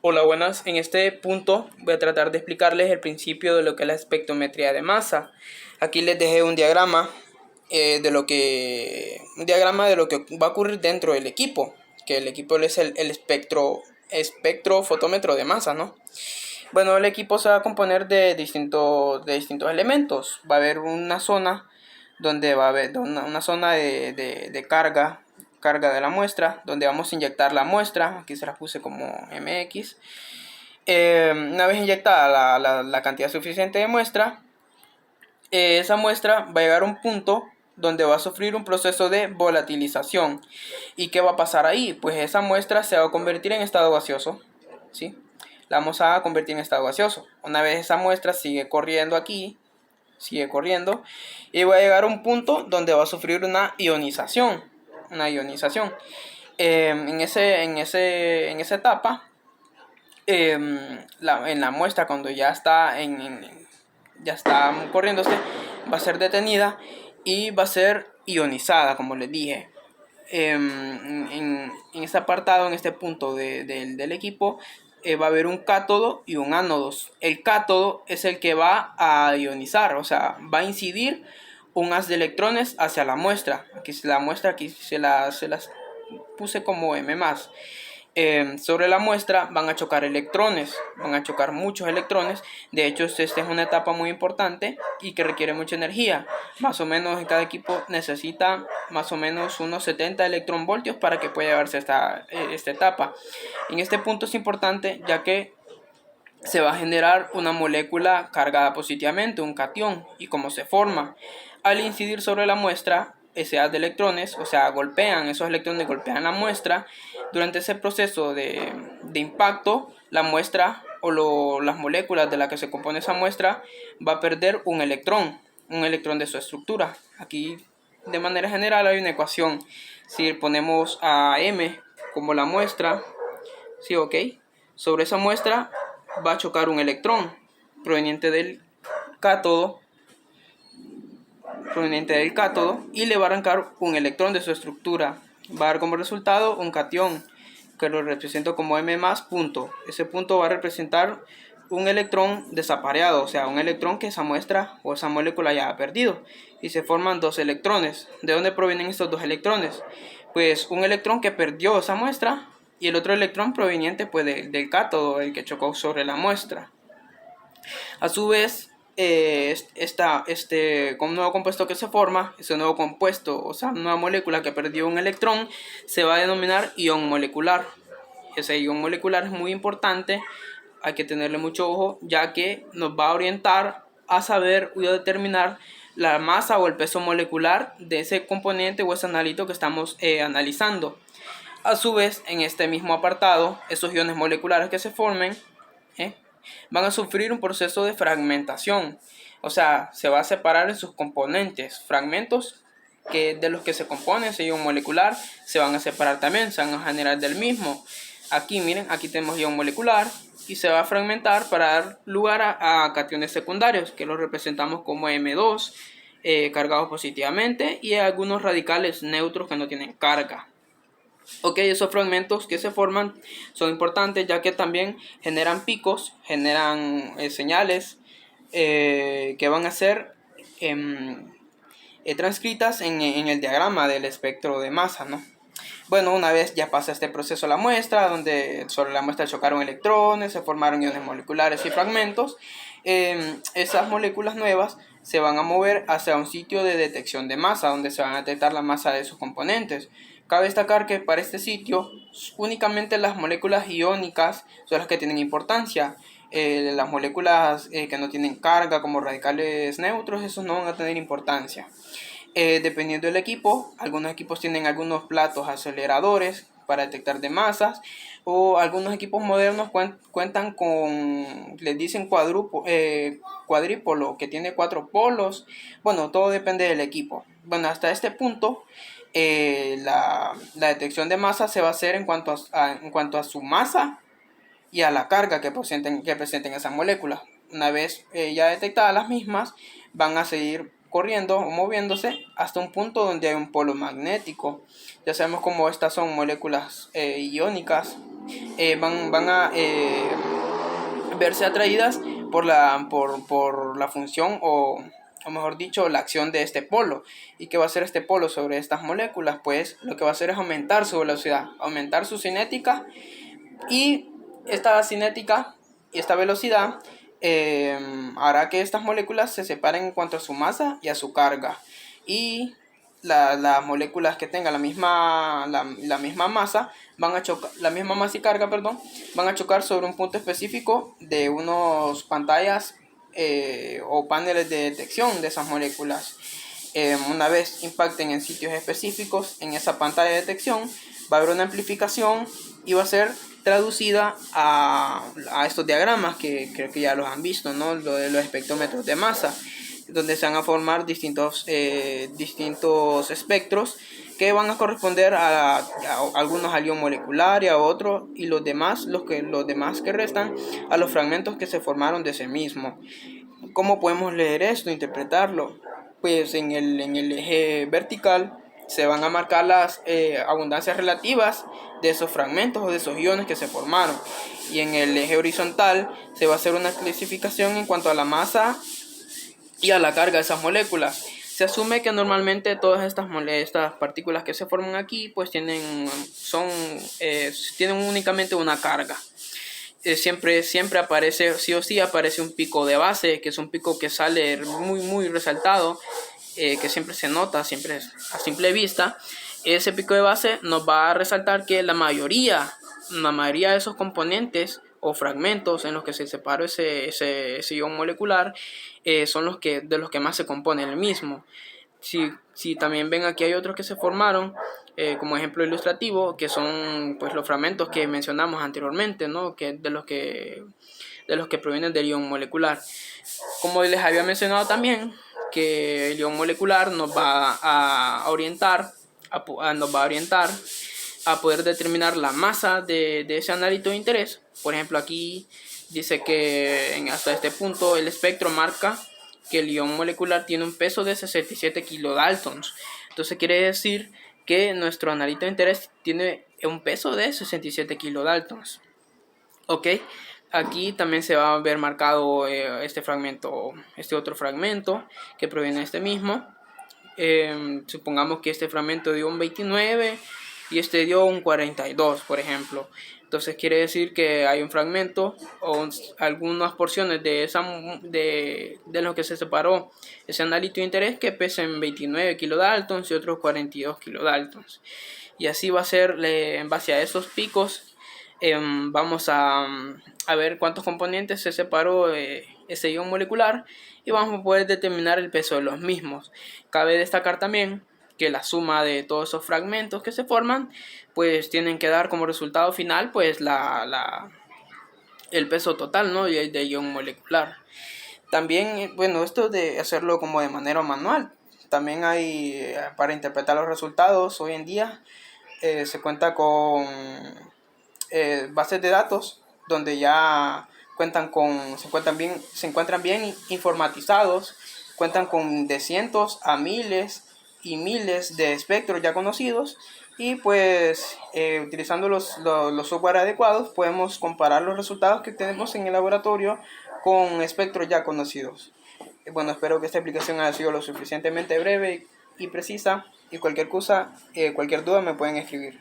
Hola, buenas. En este punto voy a tratar de explicarles el principio de lo que es la espectrometría de masa. Aquí les dejé un diagrama un diagrama de lo que va a ocurrir dentro del equipo, que el equipo es el espectrofotómetro de masa, ¿no? Bueno, el equipo se va a componer de distintos elementos. Va a haber una zona donde va a haber una zona de carga de la muestra, donde vamos a inyectar la muestra. Aquí se la puse como MX. Una vez inyectada la cantidad suficiente de muestra, esa muestra va a llegar a un punto donde va a sufrir un proceso de volatilización. ¿Y qué va a pasar ahí? Pues esa muestra se va a convertir en estado gaseoso, ¿sí? La vamos a convertir en estado gaseoso. Una vez esa muestra sigue corriendo aquí, sigue corriendo, y va a llegar a un punto donde va a sufrir una ionización. Una ionización. En esa etapa, en la muestra, cuando ya ya está corriéndose, va a ser detenida y va a ser ionizada, como les dije. En este apartado, en este punto del equipo, va a haber un cátodo y un ánodo. El cátodo es el que va a ionizar, o sea, va a incidir un haz de electrones hacia la muestra. Aquí la muestra, aquí se las puse como M+. Sobre la muestra van a chocar electrones, van a chocar muchos electrones. De hecho, esta es una etapa muy importante y que requiere mucha energía. Más o menos en cada equipo necesita más o menos unos 70 electronvoltios para que pueda llevarse esta etapa. En este punto es importante ya que se va a generar una molécula cargada positivamente, un catión, y cómo se forma. Al incidir sobre la muestra, ese haz de electrones, o sea, esos electrones golpean la muestra. Durante ese proceso de impacto, la muestra las moléculas de las que se compone esa muestra va a perder un electrón de su estructura. Aquí, de manera general, hay una ecuación. Si ponemos a M como la muestra, sí, ok, sobre esa muestra va a chocar un electrón proveniente del cátodo, y le va a arrancar un electrón de su estructura. Va a dar como resultado un catión que lo represento como M más punto. Ese punto va a representar un electrón desapareado, o sea, un electrón que esa muestra o esa molécula ya ha perdido. Y se forman dos electrones. ¿De dónde provienen estos dos electrones? Pues un electrón que perdió esa muestra y el otro electrón proveniente pues del cátodo, el que chocó sobre la muestra. A su vez, con un nuevo compuesto que se forma, ese nuevo compuesto, o sea, una nueva molécula que perdió un electrón, se va a denominar ion molecular. Ese ion molecular es muy importante, hay que tenerle mucho ojo, ya que nos va a orientar a saber y a determinar la masa o el peso molecular de ese componente o ese analito que estamos analizando. A su vez, en este mismo apartado, esos iones moleculares que se formen, ¿eh? van a sufrir un proceso de fragmentación. O sea, se va a separar en sus componentes. Fragmentos de los que se compone ese ion molecular se van a separar también, se van a generar del mismo. Aquí, miren, aquí tenemos ion molecular y se va a fragmentar para dar lugar a cationes secundarios, que los representamos como M2, cargados positivamente, y algunos radicales neutros que no tienen carga. Ok, esos fragmentos que se forman son importantes ya que también generan picos, generan señales que van a ser transcritas en el diagrama del espectro de masa, ¿no? Bueno, una vez ya pasa este proceso la muestra, donde sobre la muestra chocaron electrones, se formaron iones moleculares y fragmentos, esas moléculas nuevas se van a mover hacia un sitio de detección de masa, donde se van a detectar la masa de sus componentes. Cabe destacar que para este sitio únicamente las moléculas iónicas son las que tienen importancia. Las moléculas que no tienen carga, como radicales neutros, esos no van a tener importancia. Dependiendo del equipo, algunos equipos tienen algunos platos aceleradores para detectar de masas, o algunos equipos modernos cuentan con, les dicen cuadrípolo, que tiene 4 polos. Bueno, todo depende del equipo. Bueno, hasta este punto la detección de masa se va a hacer en cuanto a su masa y a la carga que presenten esas moléculas. Una vez ya detectadas las mismas, van a seguir corriendo o moviéndose hasta un punto donde hay un polo magnético. Ya sabemos cómo estas son moléculas iónicas. van a verse atraídas por la función o mejor dicho, la acción de este polo. ¿Y qué va a hacer este polo sobre estas moléculas? Pues lo que va a hacer es aumentar su velocidad, aumentar su cinética, y esta cinética y esta velocidad hará que estas moléculas se separen en cuanto a su masa y a su carga. Y las moléculas que tengan la misma masa van a chocar, la misma masa y carga, perdón, van a chocar sobre un punto específico de unos pantallas o paneles de detección de esas moléculas. Una vez impacten en sitios específicos en esa pantalla de detección, va a haber una amplificación y va a ser traducida a estos diagramas que creo que ya los han visto, ¿no? Lo de los espectrómetros de masa, donde se van a formar distintos espectros que van a corresponder a algunos al ion molecular y a otros, y los demás que restan a los fragmentos que se formaron de ese mismo. ¿Cómo podemos leer esto, interpretarlo? Pues en el eje vertical se van a marcar las abundancias relativas de esos fragmentos o de esos iones que se formaron, y en el eje horizontal se va a hacer una clasificación en cuanto a la masa y a la carga de esas moléculas. Se asume que normalmente todas estas partículas que se forman aquí pues tienen únicamente una carga. Siempre aparece, sí o sí, aparece un pico de base, que es un pico que sale muy resaltado, que siempre se nota, siempre a simple vista. Ese pico de base nos va a resaltar que la mayoría de esos componentes o fragmentos en los que se separó ese ion molecular son de los que más se compone el mismo. Si también ven, aquí hay otros que se formaron como ejemplo ilustrativo, que son pues los fragmentos que mencionamos anteriormente, ¿no? Que de los que provienen del ion molecular. Como les había mencionado también, que el ion molecular nos va a orientar a poder determinar la masa de ese analito de interés. Por ejemplo, aquí dice que hasta este punto el espectro marca que el ion molecular tiene un peso de 67 kilodaltons. Entonces quiere decir que nuestro analito de interés tiene un peso de 67 kilodaltons. Ok, aquí también se va a ver marcado este otro fragmento que proviene de este mismo. Supongamos que este fragmento dio un 29 y este dio un 42, por ejemplo. Entonces quiere decir que hay un fragmento o algunas porciones de lo que se separó ese analito de interés que pesen 29 kilodaltons y otros 42 kilodaltons. Y así va a ser, en base a esos picos, vamos a ver cuántos componentes se separó ese ion molecular, y vamos a poder determinar el peso de los mismos. Cabe destacar también que la suma de todos esos fragmentos que se forman pues tienen que dar como resultado final pues el peso total, ¿no?, de ion molecular. También, bueno, esto de hacerlo como de manera manual, también hay, para interpretar los resultados hoy en día, se cuenta con bases de datos donde ya se encuentran bien informatizados, cuentan con de cientos a miles y miles de espectros ya conocidos, y pues utilizando los software adecuados podemos comparar los resultados que tenemos en el laboratorio con espectros ya conocidos. Bueno, espero que esta explicación haya sido lo suficientemente breve y precisa, y cualquier cosa, cualquier duda me pueden escribir.